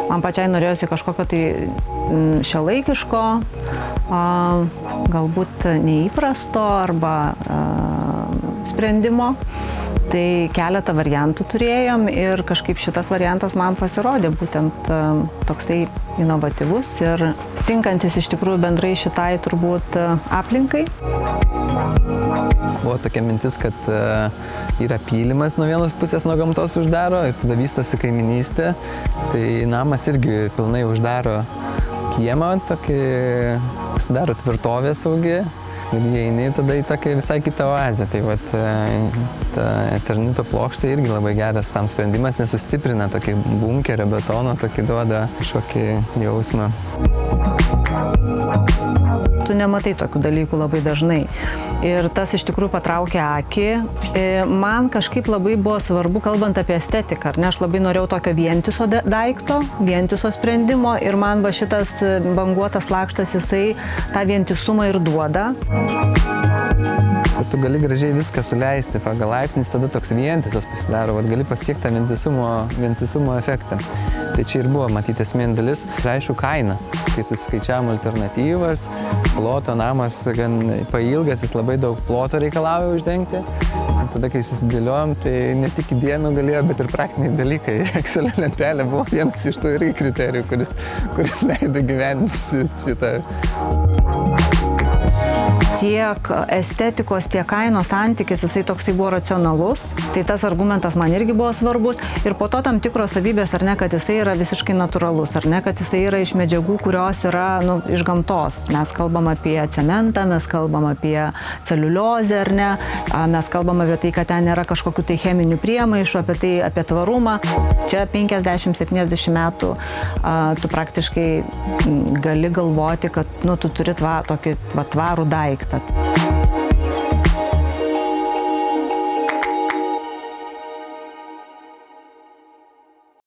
man pačiai norėjosi kažkokio tai šiuolaikiško, galbūt neįprasto arba sprendimo. Tai keletą variantų turėjom ir kažkaip šitas variantas man pasirodė būtent toksai inovatyvus ir tinkantis iš tikrųjų bendrai šitai turbūt aplinkai. Buvo tokia mintis, kad yra pylimas nuo vienos pusės nuo gamtos uždaro ir tada vystosi kaiminystė. Tai namas irgi pilnai uždaro kiemą, tokį pasidaro tvirtovė saugi. Ir jie eini tada į tokią visai kitą oazę. Tai vat ta eternito plokštė irgi labai geras tam sprendimas, nes sustiprina tokį bunkerio betono, tokį duoda kažkokį jausmą. Tu nematai tokių dalykų labai dažnai. Ir tas iš tikrųjų patraukia akį. Man kažkaip labai buvo svarbu, kalbant apie estetiką, ar ne, aš labai norėjau tokio vientiso daikto, vientiso sprendimo ir man va šitas banguotas lakštas, jisai tą vientisumą ir duoda. Tu gali gražiai viską suleisti pagal laipsnis, tada toks vientisas pasidaro, vat gali pasiekti tą vientisumo efektą. Tai čia ir buvo matyti esminė dalis. Ir aišku, kaina. Kai susiskaičiavom alternatyvas, ploto namas gan pailgas, jis labai daug ploto reikalauja uždengti. Tada, kai susidėliojom, tai ne tik idėjų galėjo, bet ir praktiniai dalykai. Excel lentelė buvo vienas iš tų irgi kriterijų, kuris leido gyventi šitą. Tiek estetikos, tiek kainos santykis, jisai toksai buvo racionalus. Tai tas argumentas man irgi buvo svarbus. Ir po to tam tikros savybės, ar ne, kad jisai yra visiškai natūralus, ar ne, kad jisai yra iš medžiagų, kurios yra iš gamtos. Mes kalbam apie cementą, mes kalbam apie celiuliozę, ar ne, mes kalbam apie tai, kad ten nėra kažkokių tai cheminių priemaišų, apie tvarumą. Čia 50-70 metų tu praktiškai gali galvoti, kad tu turi tokį tvarų daiktą.